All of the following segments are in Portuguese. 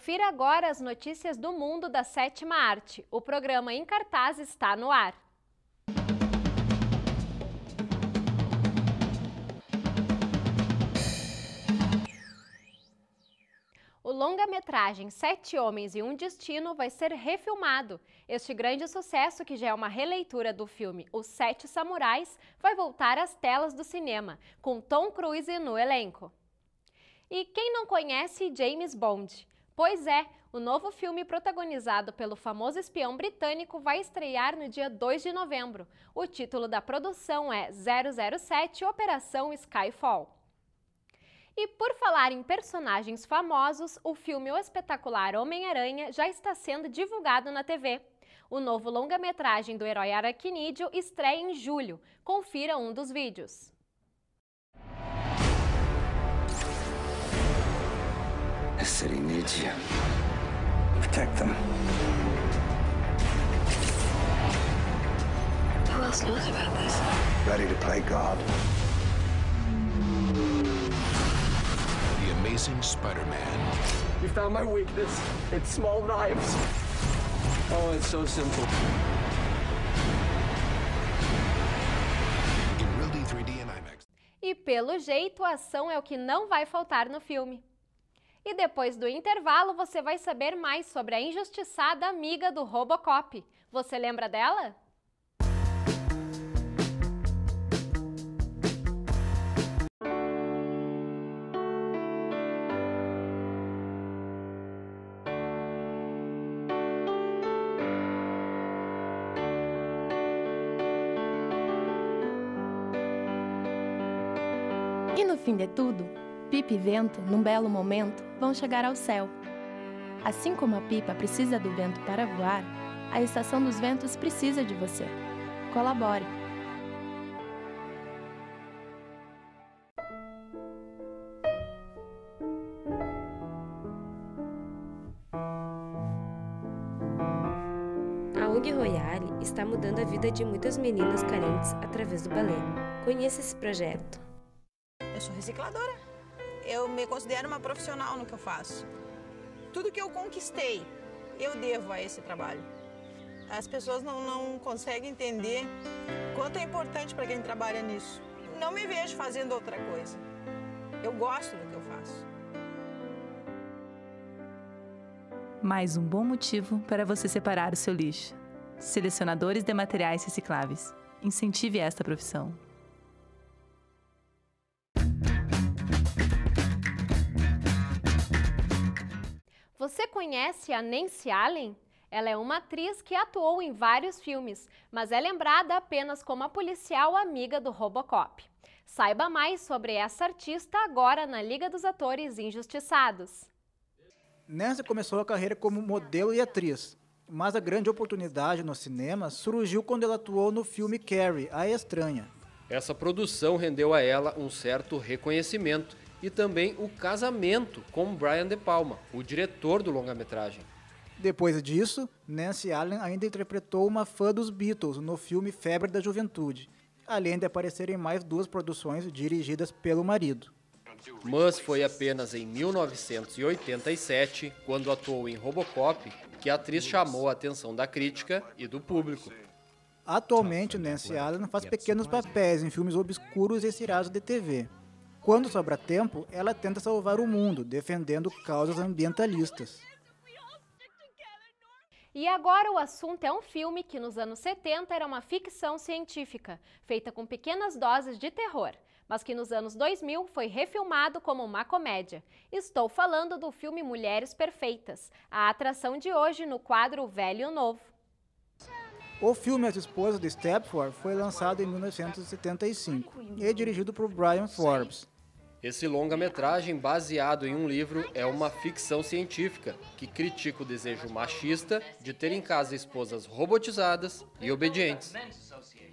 Confira agora as notícias do mundo da sétima arte. O programa Em Cartaz está no ar. O longa-metragem 7 Homens e um Destino vai ser refilmado. Este grande sucesso, que já é uma releitura do filme Os Sete Samurais, vai voltar às telas do cinema, com Tom Cruise no elenco. E quem não conhece James Bond? Pois é, o novo filme protagonizado pelo famoso espião britânico vai estrear no dia 2 de novembro. O título da produção é 007 Operação Skyfall. E por falar em personagens famosos, o filme O Espetacular Homem-Aranha já está sendo divulgado na TV. O novo longa-metragem do herói aracnídeo estreia em julho. Confira um dos vídeos. The city needs you. Protect them. Who else knows about this? Ready to play God? The Amazing Spider-Man. You found my weakness. It's small knives. Oh, it's so simple. In Real D 3D and IMAX. E pelo jeito, a ação é o que não vai faltar no filme. E depois do intervalo, você vai saber mais sobre a injustiçada amiga do Robocop. Você lembra dela? E no fim de tudo, Pipa e Vento, num belo momento, vão chegar ao céu. Assim como a pipa precisa do vento para voar, a Estação dos Ventos precisa de você. Colabore! A ONG Royale está mudando a vida de muitas meninas carentes através do balé. Conheça esse projeto. Eu sou recicladora. Eu me considero uma profissional no que eu faço. Tudo que eu conquistei, eu devo a esse trabalho. As pessoas não conseguem entender quanto é importante para quem trabalha nisso. Não me vejo fazendo outra coisa. Eu gosto do que eu faço. Mais um bom motivo para você separar o seu lixo. Selecionadores de materiais recicláveis. Incentive esta profissão. Você conhece a Nancy Allen? Ela é uma atriz que atuou em vários filmes, mas é lembrada apenas como a policial amiga do Robocop. Saiba mais sobre essa artista agora na Liga dos Atores Injustiçados. Nancy começou a carreira como modelo e atriz, mas a grande oportunidade no cinema surgiu quando ela atuou no filme Carrie, a Estranha. Essa produção rendeu a ela um certo reconhecimento e também o casamento com Brian De Palma, o diretor do longa-metragem. Depois disso, Nancy Allen ainda interpretou uma fã dos Beatles no filme Febre da Juventude, além de aparecer em mais 2 produções dirigidas pelo marido. Mas foi apenas em 1987, quando atuou em Robocop, que a atriz chamou a atenção da crítica e do público. Atualmente, Nancy Allen faz pequenos papéis em filmes obscuros e seriados de TV. Quando sobra tempo, ela tenta salvar o mundo, defendendo causas ambientalistas. E agora o assunto é um filme que nos anos 70 era uma ficção científica, feita com pequenas doses de terror, mas que nos anos 2000 foi refilmado como uma comédia. Estou falando do filme Mulheres Perfeitas, a atração de hoje no quadro Velho e o Novo. O filme As Esposas de Stepford foi lançado em 1975 e é dirigido por Bryan Forbes. Esse longa-metragem, baseado em um livro, é uma ficção científica que critica o desejo machista de ter em casa esposas robotizadas e obedientes.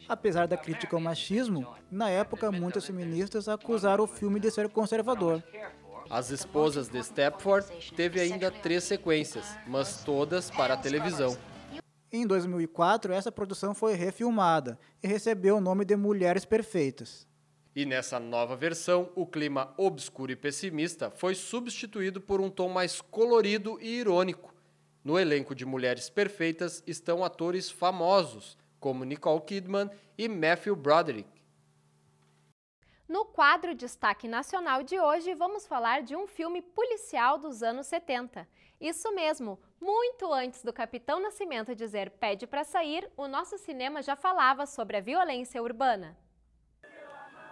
Apesar da crítica ao machismo, na época muitas feministas acusaram o filme de ser conservador. As Esposas de Stepford teve ainda 3 sequências, mas todas para a televisão. Em 2004, essa produção foi refilmada e recebeu o nome de Mulheres Perfeitas. E nessa nova versão, o clima obscuro e pessimista foi substituído por um tom mais colorido e irônico. No elenco de Mulheres Perfeitas estão atores famosos, como Nicole Kidman e Matthew Broderick. No quadro Destaque Nacional de hoje, vamos falar de um filme policial dos anos 70. Isso mesmo, muito antes do Capitão Nascimento dizer "pede pra sair", o nosso cinema já falava sobre a violência urbana.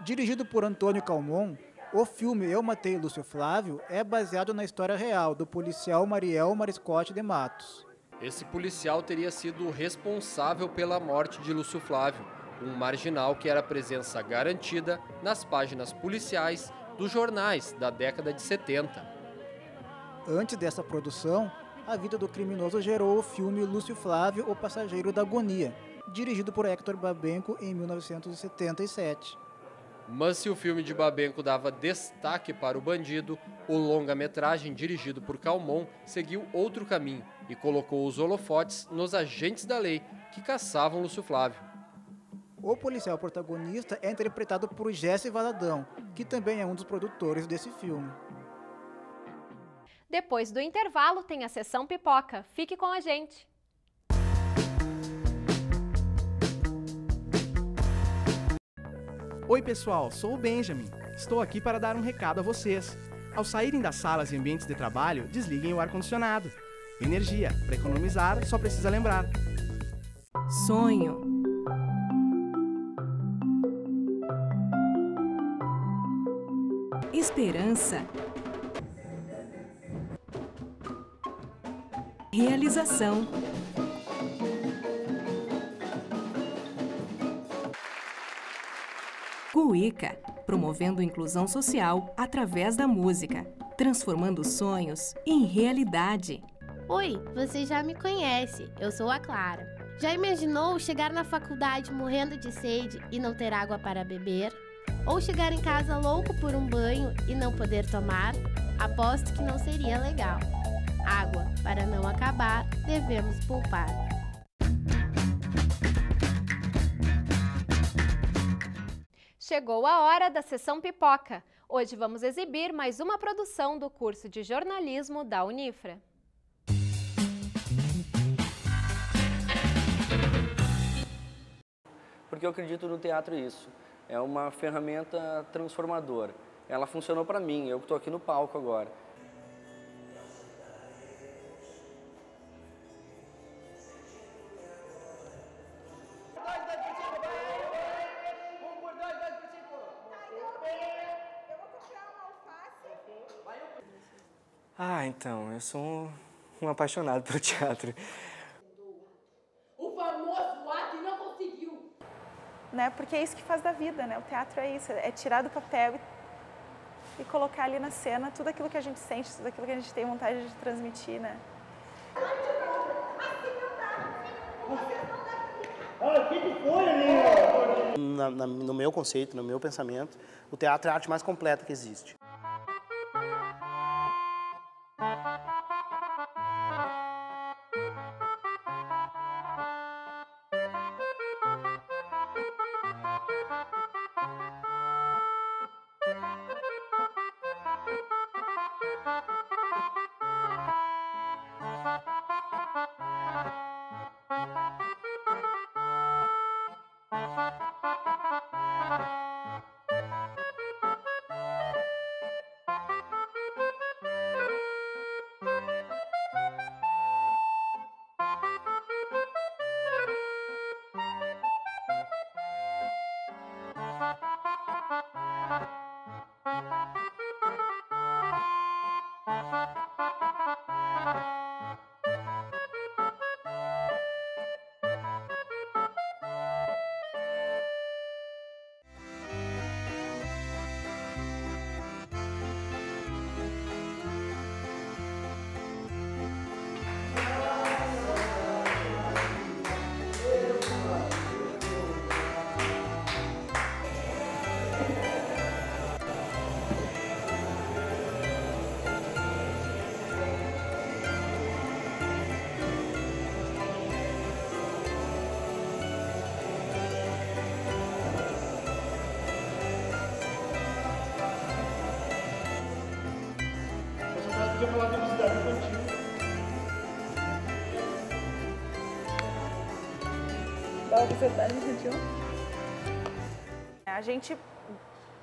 Dirigido por Antônio Calmon, o filme Eu Matei Lúcio Flávio é baseado na história real do policial Mariel Mariscotti de Matos. Esse policial teria sido responsável pela morte de Lúcio Flávio, um marginal que era presença garantida nas páginas policiais dos jornais da década de 70. Antes dessa produção, a vida do criminoso gerou o filme Lúcio Flávio, o Passageiro da Agonia, dirigido por Hector Babenco em 1977. Mas se o filme de Babenco dava destaque para o bandido, o longa-metragem dirigido por Calmon seguiu outro caminho e colocou os holofotes nos agentes da lei que caçavam Lúcio Flávio. O policial protagonista é interpretado por Jesse Valadão, que também é um dos produtores desse filme. Depois do intervalo tem a sessão pipoca. Fique com a gente! Oi pessoal, sou o Benjamin. Estou aqui para dar um recado a vocês. Ao saírem das salas e ambientes de trabalho, desliguem o ar-condicionado. Energia, para economizar, só precisa lembrar. Sonho. Esperança. Realização. Cuíca, promovendo inclusão social através da música, transformando sonhos em realidade. Oi, você já me conhece, eu sou a Clara. Já imaginou chegar na faculdade morrendo de sede e não ter água para beber? Ou chegar em casa louco por um banho e não poder tomar? Aposto que não seria legal. Água, para não acabar, devemos poupar. Chegou a hora da sessão pipoca. Hoje vamos exibir mais uma produção do curso de jornalismo da Unifra. Porque eu acredito no teatro isso. É uma ferramenta transformadora. Ela funcionou para mim, eu estou aqui no palco agora. Então, eu sou um apaixonado pelo teatro. O famoso ato não conseguiu. Né? Porque é isso que faz da vida, né? O teatro é isso, é tirar do papel e colocar ali na cena tudo aquilo que a gente sente, tudo aquilo que a gente tem vontade de transmitir, né? No meu conceito, no meu pensamento, o teatro é a arte mais completa que existe. Salve Verdade Região. A gente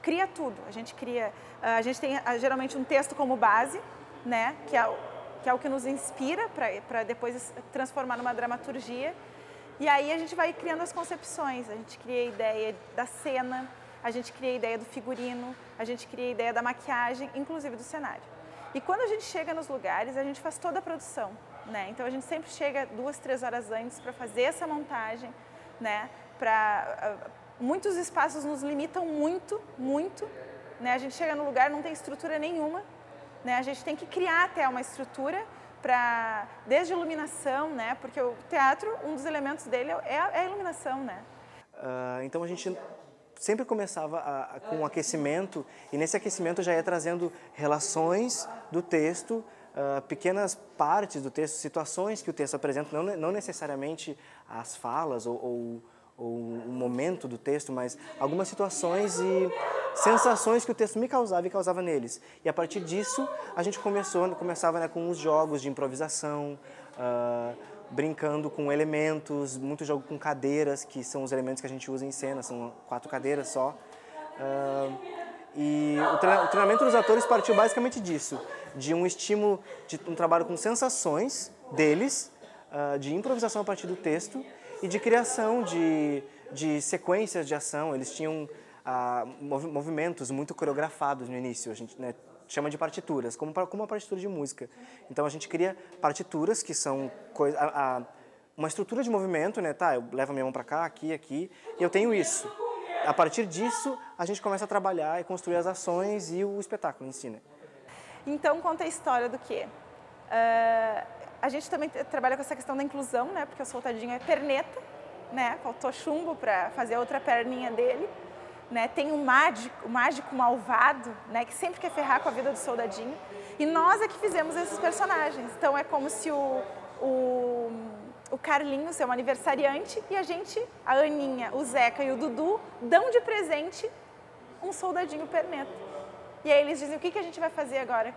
cria tudo, a gente tem geralmente um texto como base, né, que é o que nos inspira para depois transformar numa dramaturgia. E aí a gente vai criando as concepções, a gente cria a ideia da cena, a gente cria a ideia do figurino, a gente cria a ideia da maquiagem, inclusive do cenário. E quando a gente chega nos lugares, a gente faz toda a produção, né? Então a gente sempre chega 2, 3 horas antes para fazer essa montagem, né? Muitos espaços nos limitam muito, né? A gente chega no lugar, não tem estrutura nenhuma, né? A gente tem que criar até uma estrutura desde a iluminação, né? Porque o teatro, um dos elementos dele é a iluminação, né? Então a gente sempre começava com um aquecimento, e nesse aquecimento já ia trazendo relações do texto, pequenas partes do texto, situações que o texto apresenta, não necessariamente as falas ou o momento do texto, mas algumas situações e sensações que o texto me causava e causava neles. E a partir disso, a gente começava, né, com os jogos de improvisação, brincando com elementos, muito jogo com cadeiras, que são os elementos que a gente usa em cena, são 4 cadeiras só. E o treinamento dos atores partiu basicamente disso, de um estímulo, de um trabalho com sensações deles, de improvisação a partir do texto, e de criação de sequências de ação. Eles tinham movimentos muito coreografados no início, a gente, né, chama de partituras, como uma partitura de música. Então a gente cria partituras que são uma estrutura de movimento, né? Tá, eu levo a minha mão para cá, aqui, e eu tenho isso. A partir disso, a gente começa a trabalhar e construir as ações e o espetáculo em si, né? Então conta a história do quê? A gente também trabalha com essa questão da inclusão, né? Porque o Soldadinho é perneta, né? Faltou chumbo para fazer a outra perninha dele, né? Tem o mágico malvado, né? Que sempre quer ferrar com a vida do Soldadinho. E nós é que fizemos esses personagens. Então é como se o Carlinhos é um aniversariante e a Aninha, o Zeca e o Dudu dão de presente um soldadinho perneta. E aí eles dizem, o que a gente vai fazer agora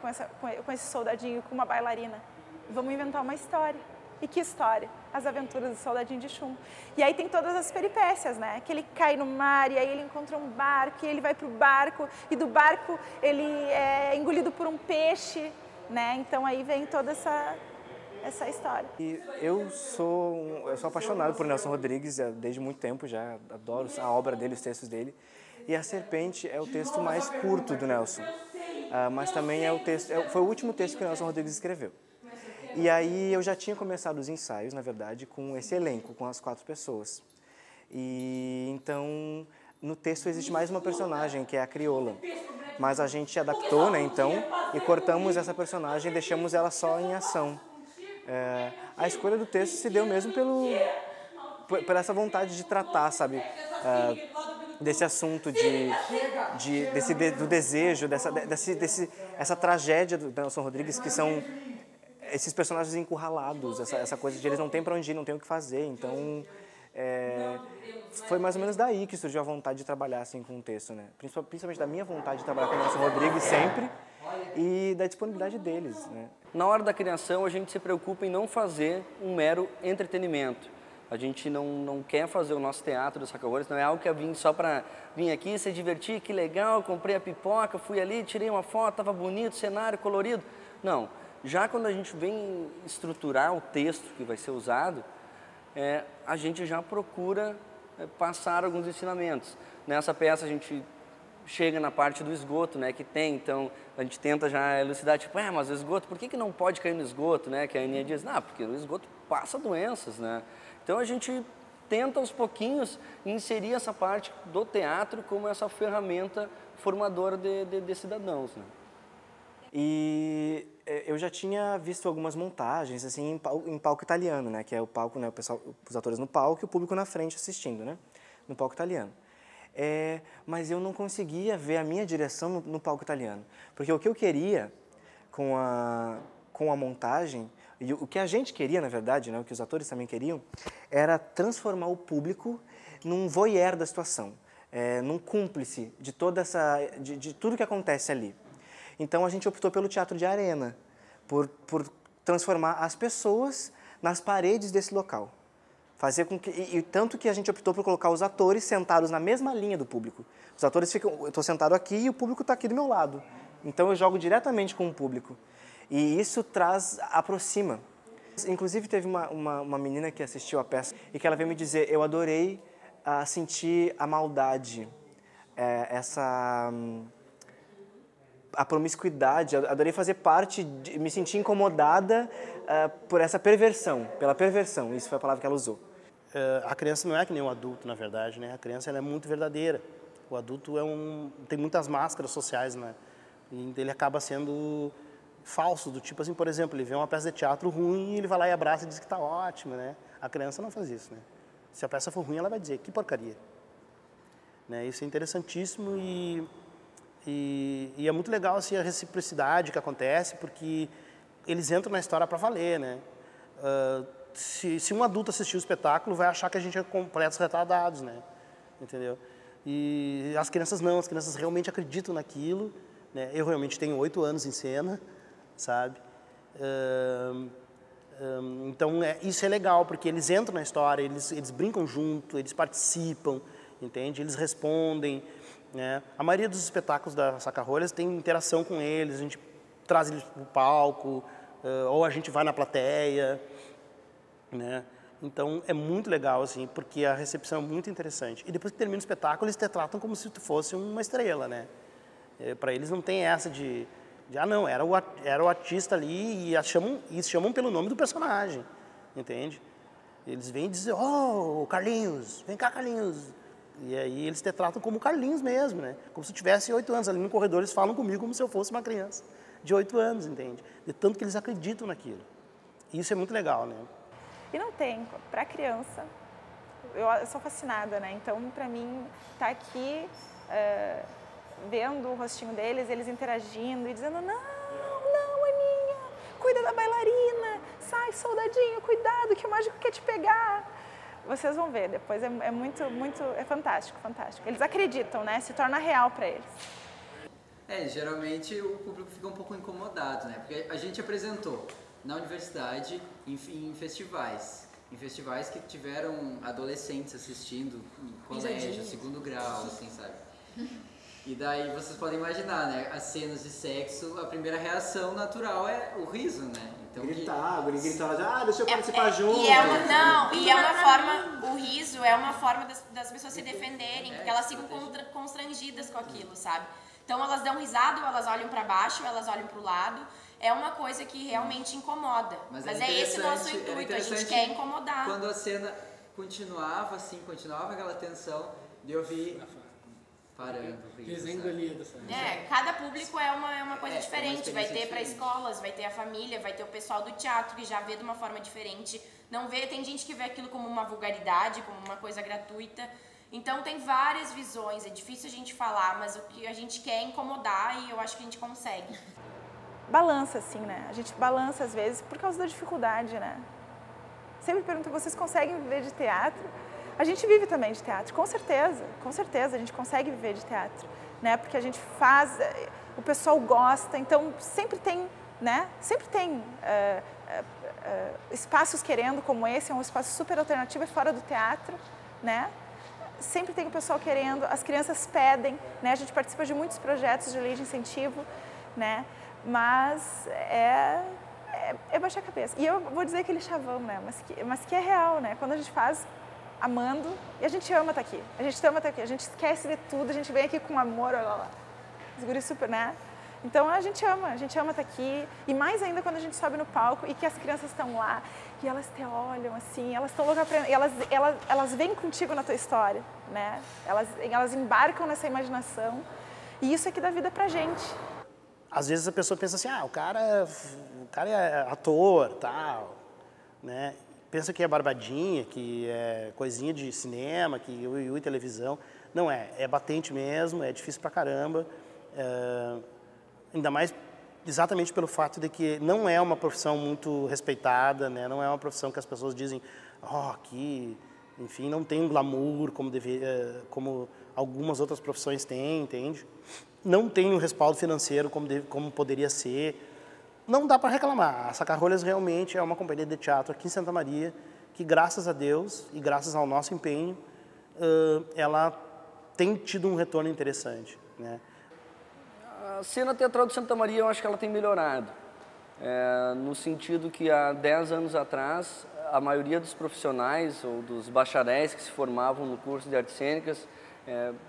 com esse soldadinho, com uma bailarina? Vamos inventar uma história. E que história? As aventuras do Soldadinho de Chumbo. E aí tem todas as peripécias, né? Que ele cai no mar e aí ele encontra um barco e ele vai pro barco e do barco ele é engolido por um peixe, né? Então aí vem toda essa história. E eu sou apaixonado por Nelson Rodrigues desde muito tempo, já adoro a obra dele, os textos dele. E A Serpente é o texto mais curto do Nelson, mas também foi o último texto que o Nelson Rodrigues escreveu. E aí eu já tinha começado os ensaios, na verdade, com esse elenco, com as 4 pessoas. E então, no texto existe mais uma personagem, que é a crioula. Mas a gente adaptou, né, então, e cortamos essa personagem e deixamos ela só em ação. A escolha do texto se deu mesmo por essa vontade de tratar, sabe, desse assunto do desejo, essa tragédia do Nelson Rodrigues, que são esses personagens encurralados, essa coisa de eles não têm para onde ir, não têm o que fazer. Então, foi mais ou menos daí que surgiu a vontade de trabalhar assim com o texto, né? Principalmente da minha vontade de trabalhar com o Nelson Rodrigues sempre e da disponibilidade deles, né? Na hora da criação, a gente se preocupa em não fazer um mero entretenimento. A gente não quer fazer o nosso teatro dos Saca-Rolhas, não é algo que eu vim só para vir aqui, se divertir, que legal, comprei a pipoca, fui ali, tirei uma foto, estava bonito, cenário colorido. Não, já quando a gente vem estruturar o texto que vai ser usado, a gente já procura passar alguns ensinamentos. Nessa peça a gente chega na parte do esgoto, né, que tem, então a gente tenta já elucidar, tipo, mas o esgoto, por que não pode cair no esgoto, né? Que a Aninha diz, porque o esgoto passa doenças, né? Então a gente tenta aos pouquinhos inserir essa parte do teatro como essa ferramenta formadora de cidadãos, né? E eu já tinha visto algumas montagens assim em palco italiano, né, que é o palco, né, o pessoal, os atores no palco e o público na frente assistindo, né, no palco italiano. Mas eu não conseguia ver a minha direção no palco italiano, porque o que eu queria com a montagem, e o que a gente queria, na verdade, né, o que os atores também queriam, era transformar o público num voyeur da situação, num cúmplice de de tudo que acontece ali. Então a gente optou pelo teatro de arena, por transformar as pessoas nas paredes desse local. Fazer com que, e tanto que a gente optou por colocar os atores sentados na mesma linha do público. Os atores ficam, eu estou sentado aqui e o público está aqui do meu lado. Então eu jogo diretamente com o público. E isso aproxima. Inclusive teve uma menina que assistiu a peça e que ela veio me dizer, eu adorei sentir a maldade, a promiscuidade, adorei fazer parte, me sentir incomodada por essa perversão, pela perversão, isso foi a palavra que ela usou. A criança não é que nem o adulto, na verdade, né? A criança ela é muito verdadeira. O adulto tem muitas máscaras sociais, né? E ele acaba sendo falso, do tipo assim, por exemplo, ele vê uma peça de teatro ruim e ele vai lá e abraça e diz que está ótimo, né? A criança não faz isso, né? Se a peça for ruim, ela vai dizer, que porcaria. Né? Isso é interessantíssimo e é muito legal assim, a reciprocidade que acontece, porque eles entram na história para valer, né? Se um adulto assistir o espetáculo, vai achar que a gente é completos retardados, né? Entendeu? E as crianças não, as crianças realmente acreditam naquilo, né? Eu realmente tenho 8 anos em cena, sabe? Então, isso é legal, porque eles entram na história, eles brincam junto, eles participam, entende? Eles respondem, né? A maioria dos espetáculos da Saca-Rolhas tem interação com eles, a gente traz eles para o palco, ou a gente vai na plateia, né? Então, é muito legal, assim, porque a recepção é muito interessante. E depois que termina o espetáculo, eles te tratam como se tu fosse uma estrela, né? Para eles não tem essa de não, era o artista ali e chamam pelo nome do personagem, entende? Eles vêm dizer, oh, Carlinhos, vem cá, Carlinhos. E aí eles te tratam como Carlinhos mesmo, né? Como se eu tivesse 8 anos. Ali no corredor eles falam comigo como se eu fosse uma criança de 8 anos, entende? De tanto que eles acreditam naquilo. E isso é muito legal, né? E não tem, para criança, eu sou fascinada, né? Então, para mim, tá aqui vendo o rostinho deles, eles interagindo e dizendo, não, Aninha, cuida da bailarina, sai, soldadinho, cuidado que o mágico quer te pegar. Vocês vão ver, depois é fantástico, fantástico. Eles acreditam, né? Se torna real para eles. Geralmente o público fica um pouco incomodado, né? Porque a gente apresentou na universidade, em festivais que tiveram adolescentes assistindo em colégio, segundo grau, assim, sabe? E daí vocês podem imaginar, né? As cenas de sexo, a primeira reação natural é o riso, né? Então, gritar, deixa eu participar junto. O riso é uma forma das pessoas se defenderem, porque elas ficam constrangidas com aquilo, sabe? Então elas dão risada, ou elas olham pra baixo, ou elas olham pro lado. É uma coisa que realmente incomoda. Mas é esse o nosso intuito, a gente quer incomodar. Quando a cena continuava aquela tensão, de eu vir parando. Cada público é uma coisa diferente. Vai ter para escolas, vai ter a família, vai ter o pessoal do teatro que já vê de uma forma diferente. Não vê, tem gente que vê aquilo como uma vulgaridade, como uma coisa gratuita. Então tem várias visões, é difícil a gente falar, mas o que a gente quer é incomodar e eu acho que a gente consegue. Balança, assim, né? A gente balança às vezes por causa da dificuldade, né? Sempre pergunto, vocês conseguem viver de teatro? A gente vive também de teatro, com certeza, a gente consegue viver de teatro, né? Porque a gente faz, o pessoal gosta, então sempre tem, né? Sempre tem espaços querendo, como esse, é um espaço super alternativo, é fora do teatro, né? Sempre tem o pessoal querendo, as crianças pedem, né? A gente participa de muitos projetos de lei de incentivo, né? Mas é baixar a cabeça. E eu vou dizer aquele chavão, né? Mas que é real, né? Quando a gente faz amando, e a gente ama estar aqui. A gente esquece de tudo, a gente vem aqui com amor, olha lá. Os guris super, né? Então a gente ama estar aqui. E mais ainda quando a gente sobe no palco e que as crianças estão lá e elas te olham assim, elas estão loucas pra... elas vêm contigo na tua história, né? Elas embarcam nessa imaginação. E isso é que dá vida pra gente. Às vezes a pessoa pensa assim, o cara é ator, tal, né? Pensa que é barbadinha, que é coisinha de cinema, que ui, televisão. Não é batente mesmo, é difícil pra caramba. Ainda mais exatamente pelo fato de que não é uma profissão muito respeitada, né? Não é uma profissão que as pessoas dizem, que, enfim, não tem um glamour como algumas outras profissões têm, entende? Não tem um respaldo financeiro como poderia ser. Não dá para reclamar. A Saca-Rolhas realmente é uma companhia de teatro aqui em Santa Maria que graças a Deus e graças ao nosso empenho, ela tem tido um retorno interessante, né? A cena teatral de Santa Maria, eu acho que ela tem melhorado, no sentido que há 10 anos atrás, a maioria dos profissionais ou dos bacharéis que se formavam no curso de artes cênicas,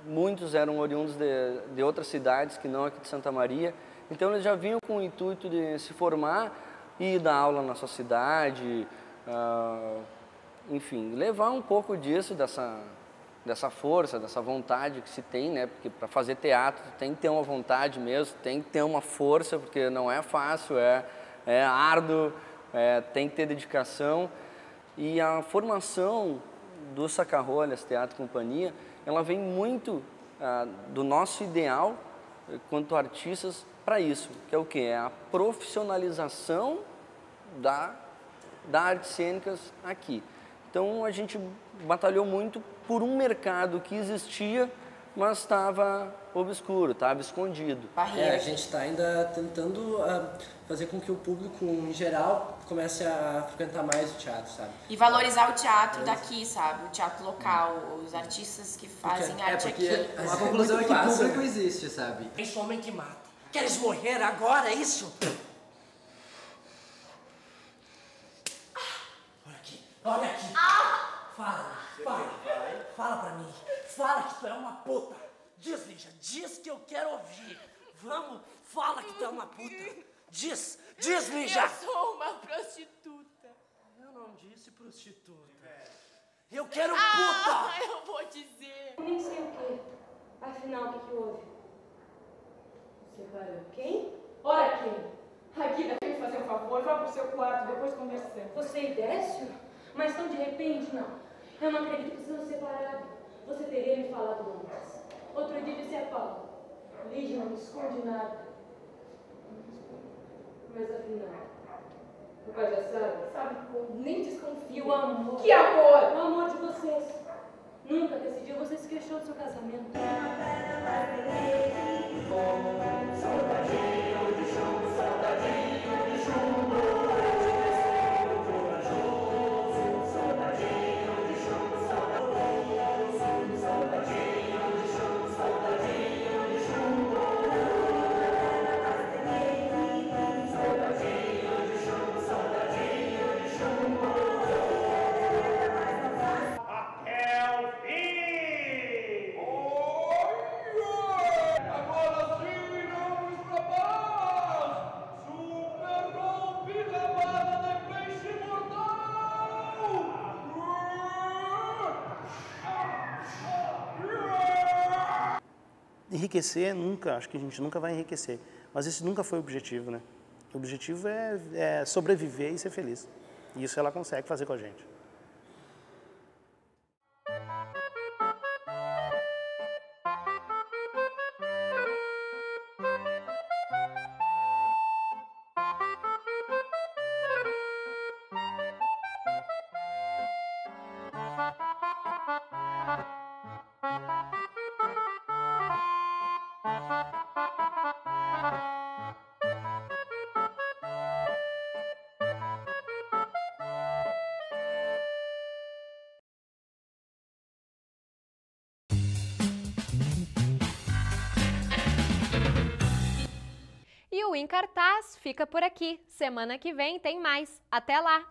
muitos eram oriundos de outras cidades que não aqui de Santa Maria, então eles já vinham com o intuito de se formar e dar aula na sua cidade, enfim, levar um pouco disso, dessa força, dessa vontade que se tem, né? Porque para fazer teatro tem que ter uma vontade mesmo, tem que ter uma força, porque não é fácil, é árduo, tem que ter dedicação. E a formação do Saca-Rolhas Teatro e Companhia, ela vem muito do nosso ideal, quanto artistas, para isso, que é o quê? É a profissionalização da artes cênicas aqui. Então, a gente batalhou muito por um mercado que existia, mas estava obscuro, estava escondido. A gente está ainda tentando fazer com que o público, em geral, comece a frequentar mais o teatro, sabe? E valorizar o teatro daqui, sabe? O teatro local, os artistas que fazem arte aqui. A conclusão é que o público existe, sabe? Esse homem que mata. Queres morrer agora, é isso? Olha aqui, olha aqui. Fala pra mim. Fala que tu é uma puta. Diz, Lígia, diz que eu quero ouvir. Vamos, fala que tu é uma puta. Diz, Lígia. Eu sou uma prostituta. Eu não disse prostituta. Eu quero puta. Eu vou dizer. Nem sei o quê. Afinal, o que houve? Separou quem? Ora quem? Aqui, deixa eu fazer um favor. Vá pro seu quarto, depois conversamos. Você e Décio? Mas tão de repente, não. Eu não acredito que sejam separados. Você teria me falado antes. Outro dia disse a Paulo. Lígia não me esconde nada. Mas afinal, o pai já sabe? Sabe como? Nem desconfio. O amor. Que amor? O amor de vocês. Nunca decidiu, você se queixou do seu casamento. Soldadinho de chumbo, soldadinho de chumbo. Enriquecer, nunca, acho que a gente nunca vai enriquecer, mas esse nunca foi o objetivo, né? O objetivo é sobreviver e ser feliz, e isso ela consegue fazer com a gente. E o Em Cartaz fica por aqui. Semana que vem tem mais. Até lá!